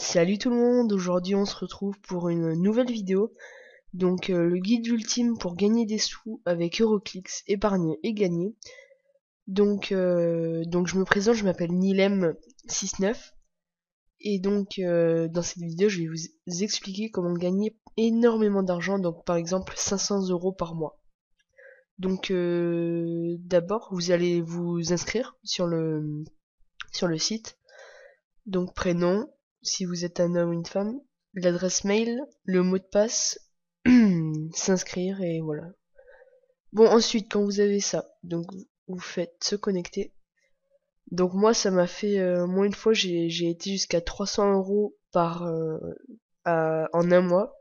Salut tout le monde, aujourd'hui on se retrouve pour une nouvelle vidéo. Donc le guide ultime pour gagner des sous avec Euroclix, épargner et gagner. Donc je me présente, je m'appelle Nilem69. Et dans cette vidéo je vais vous expliquer comment gagner énormément d'argent, donc par exemple 500 € par mois. Donc d'abord vous allez vous inscrire sur le site. Donc prénom, si vous êtes un homme ou une femme, l'adresse mail, le mot de passe, s'inscrire et voilà. Bon, ensuite, quand vous avez ça, donc vous faites se connecter. Donc moi, ça m'a fait, moi une fois, j'ai été jusqu'à 300 € en un mois,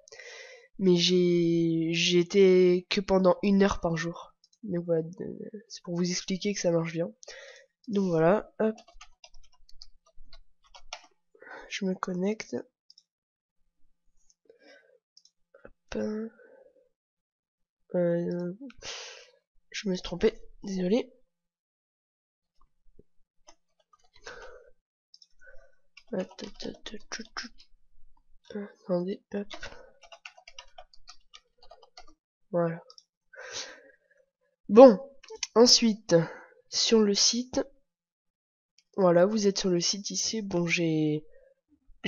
mais j'ai été que pendant 1 heure par jour. Donc voilà, c'est pour vous expliquer que ça marche bien. Donc voilà, hop, je me connecte. Hop. Je me suis trompé, désolé. Attendez, hop. Voilà. Bon, ensuite, sur le site, voilà, vous êtes sur le site ici. Bon, j'ai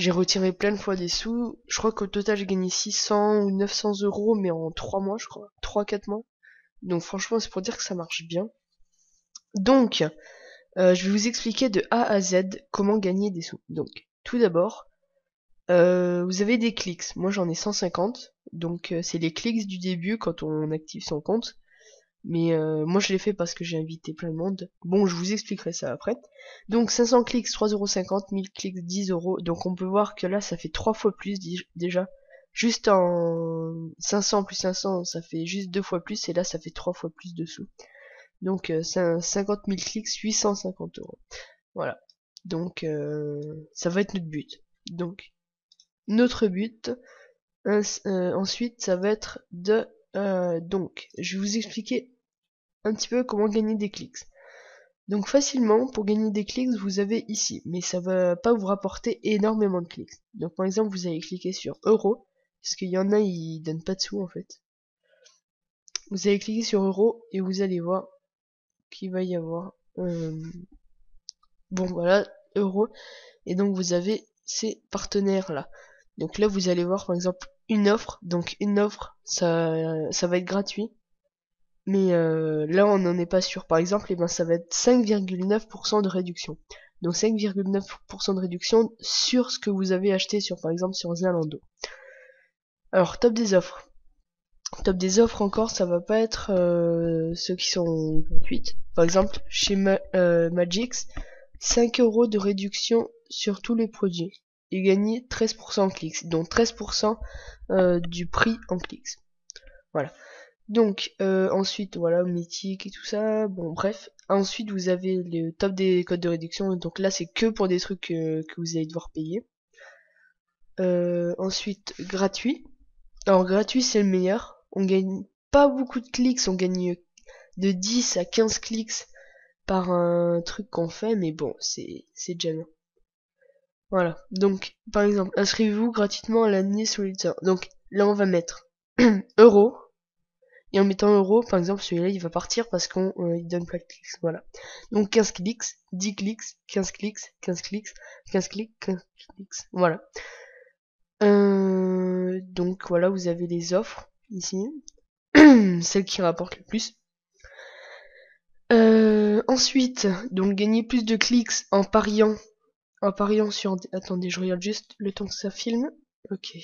retiré plein de fois des sous. Je crois qu'au total, j'ai gagné 600 ou 900 €, mais en 3 mois, je crois. 3-4 mois. Donc franchement, c'est pour dire que ça marche bien. Donc, je vais vous expliquer de A à Z comment gagner des sous. Donc, tout d'abord, vous avez des clics. Moi, j'en ai 150. Donc, c'est les clics du début quand on active son compte. Mais moi, je l'ai fait parce que j'ai invité plein de monde. Bon, je vous expliquerai ça après. Donc, 500 clics, 3,50 €. 1000 clics, 10 €. Donc, on peut voir que là, ça fait 3 fois plus déjà. Juste en 500 plus 500, ça fait juste 2 fois plus. Et là, ça fait 3 fois plus de sous. Donc, 50 000 clics, 850 €. Voilà. Donc, ça va être notre but. Donc, notre but, ensuite, ça va être de... donc, je vais vous expliquer un petit peu comment gagner des clics. Donc facilement, pour gagner des clics, vous avez ici, mais ça va pas vous rapporter énormément de clics. Donc par exemple, vous allez cliquer sur euro, parce qu'il y en a, ils donnent pas de sous en fait. Vous allez cliquer sur euro et vous allez voir qu'il va y avoir... bon voilà, euro. Et donc vous avez ces partenaires là. Donc là, vous allez voir par exemple une offre. Donc une offre, ça va être gratuit. Mais là, on n'en est pas sûr. Par exemple, eh ben, ça va être 5,9% de réduction. Donc 5,9% de réduction sur ce que vous avez acheté sur, par exemple, sur Zalando. Alors, top des offres. Top des offres encore, ça va pas être ceux qui sont gratuites. Par exemple, chez Magix, 5 € de réduction sur tous les produits. Et gagner 13% en clics. Donc 13% du prix en clics. Voilà. Donc ensuite voilà, mythique et tout ça, bon bref. Ensuite vous avez le top des codes de réduction, donc là c'est que pour des trucs que vous allez devoir payer. Ensuite gratuit. Alors gratuit c'est le meilleur, on gagne pas beaucoup de clics, on gagne de 10 à 15 clics par un truc qu'on fait, mais bon c'est déjà bien. Voilà, donc par exemple inscrivez-vous gratuitement à la newsletter. Donc là on va mettre euro. Et en mettant euro, par exemple, celui-là, il va partir parce qu'on il donne pas de clics. Voilà. Donc 15 clics, 10 clics, 15 clics, 15 clics, 15 clics, 15 clics. Voilà. Donc voilà, vous avez les offres ici. Celles qui rapportent le plus. Ensuite, donc gagner plus de clics en pariant. En pariant sur... Attendez, je regarde juste le temps que ça filme. Ok.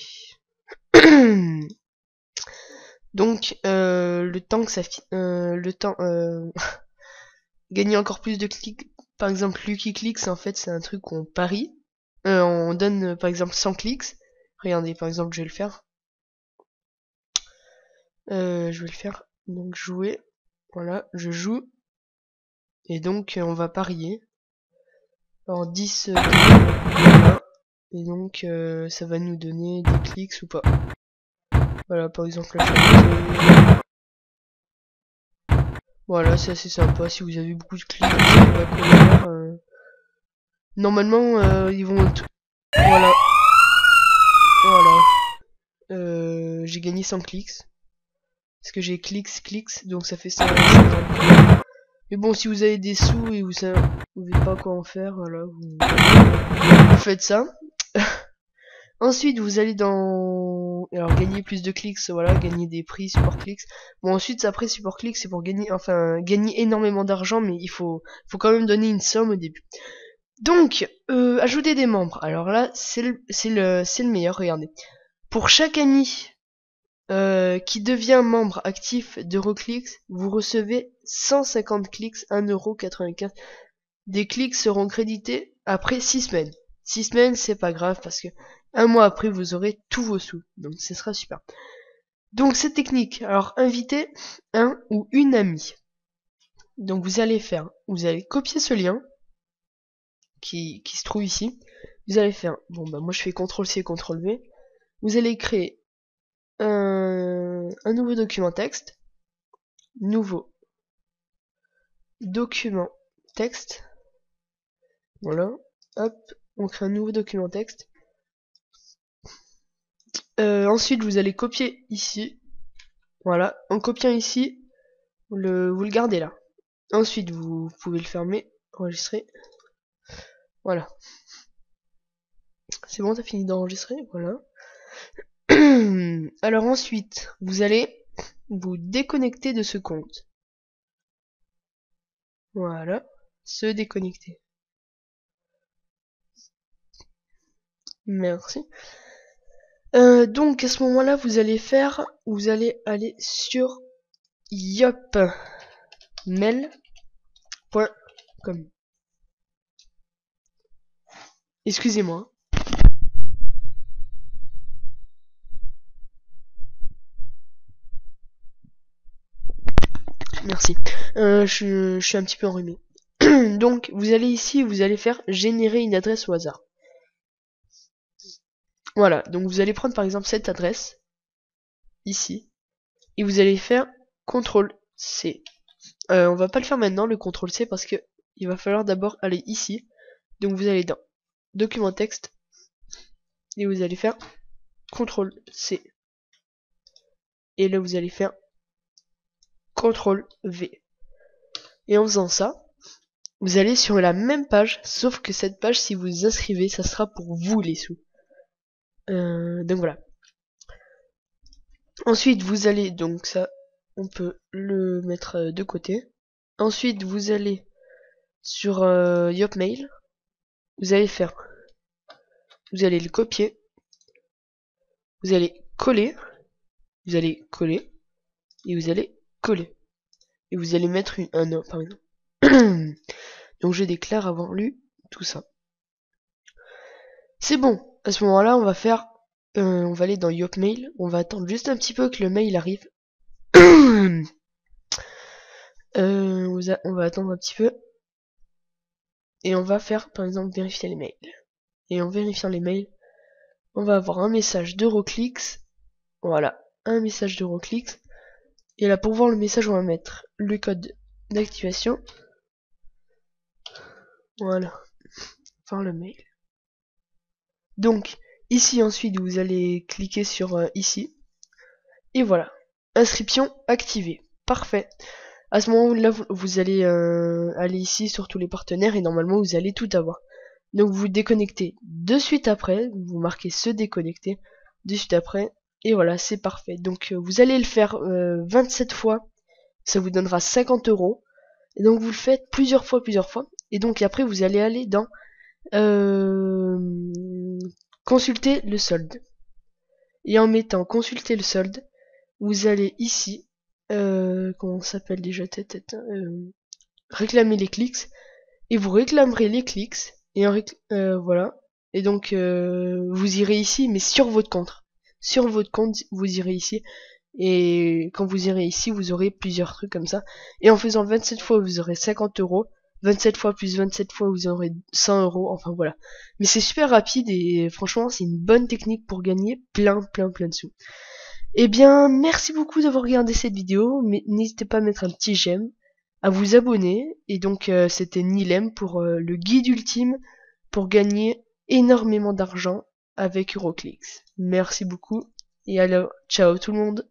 Donc, le temps que ça... gagner encore plus de clics. Par exemple, Lucky Clicks, en fait, c'est un truc qu'on parie. On donne, par exemple, 100 clics. Regardez, par exemple, je vais le faire. Je vais le faire. Donc, jouer. Voilà, je joue. Et donc, on va parier. Alors, 10... voilà. Et donc, ça va nous donner des clics ou pas. Voilà, par exemple, là, voilà, c'est assez sympa. Si vous avez beaucoup de clics, vous savez pas quoi faire. Normalement, ils vont... Voilà. j'ai gagné 100 clics. Parce que j'ai clics, donc ça fait 100. Mais bon, si vous avez des sous et vous savez pas quoi en faire, voilà, vous faites ça. Ensuite, vous allez dans... Alors, gagner plus de clics, voilà, gagner des prix, support clics. Bon, ensuite, après, support clics, c'est pour gagner, enfin, gagner énormément d'argent, mais il faut quand même donner une somme au début. Donc, ajouter des membres. Alors là, c'est le meilleur, regardez. Pour chaque ami qui devient membre actif d'Euroclix, vous recevez 150 clics, 1,95€. Des clics seront crédités après 6 semaines. 6 semaines, c'est pas grave parce que un mois après, vous aurez tous vos sous. Donc, ce sera super. Donc, cette technique, alors, invitez un ou une amie. Donc, vous allez copier ce lien qui se trouve ici. Vous allez faire, bon, bah, moi je fais CTRL-C, CTRL-V. Vous allez créer un nouveau document texte. Nouveau document texte. Voilà. Hop. On crée un nouveau document texte. Ensuite, vous allez copier ici. Voilà. En copiant ici, vous le gardez là. Ensuite, vous pouvez le fermer. Enregistrer. Voilà. C'est bon, t'as fini d'enregistrer. Voilà. Alors ensuite, vous allez vous déconnecter de ce compte. Voilà. Se déconnecter. Merci. Donc à ce moment-là, vous allez aller sur yopmail.com. Excusez-moi. Merci. Je suis un petit peu enrhumé. Donc vous allez ici, vous allez faire générer une adresse au hasard. Voilà, donc vous allez prendre par exemple cette adresse, ici, et vous allez faire CTRL-C. On va pas le faire maintenant, le CTRL-C, parce que il va falloir d'abord aller ici. Donc vous allez dans Document texte, et vous allez faire CTRL-C. Et là vous allez faire CTRL-V. Et en faisant ça, vous allez sur la même page, sauf que cette page, si vous inscrivez, ça sera pour vous les sous. Donc voilà. Ensuite, vous allez, donc ça, on peut le mettre de côté. Ensuite, vous allez sur Yopmail. Vous allez le copier. Vous allez coller. Vous allez coller. Et vous allez coller. Et vous allez mettre un nom, par exemple. Donc je déclare avoir lu tout ça. C'est bon. À ce moment-là, on va aller dans Yopmail. On va attendre juste un petit peu que le mail arrive. On va attendre un petit peu. Et on va faire, par exemple, vérifier les mails. Et en vérifiant les mails, on va avoir un message d'Euroclix. Voilà, un message d'Euroclix. Et là, pour voir le message, on va mettre le code d'activation. Voilà, voir le mail. Donc, ici, ensuite, vous allez cliquer sur ici. Et voilà, inscription activée. Parfait. À ce moment-là, vous allez aller ici sur tous les partenaires et normalement, vous allez tout avoir. Donc, vous déconnectez de suite après. Vous marquez se déconnecter de suite après. Et voilà, c'est parfait. Donc, vous allez le faire 27 fois. Ça vous donnera 50€. Et donc, vous le faites plusieurs fois. Et donc, après, vous allez aller dans consulter le solde. Et en mettant consulter le solde, vous allez ici, comment ça s'appelle déjà, réclamer les clics. Et vous réclamerez les clics. Et voilà. Et donc, vous irez ici, mais sur votre compte. Sur votre compte, vous irez ici. Et quand vous irez ici, vous aurez plusieurs trucs comme ça. Et en faisant 27 fois, vous aurez 50€. 27 fois plus 27 fois, vous aurez 100€. Enfin voilà. Mais c'est super rapide et franchement, c'est une bonne technique pour gagner plein de sous. Eh bien, merci beaucoup d'avoir regardé cette vidéo. Mais n'hésitez pas à mettre un petit j'aime, à vous abonner. Et donc, c'était Nilem pour le guide ultime pour gagner énormément d'argent avec Euroclix. Merci beaucoup. Et alors, ciao tout le monde.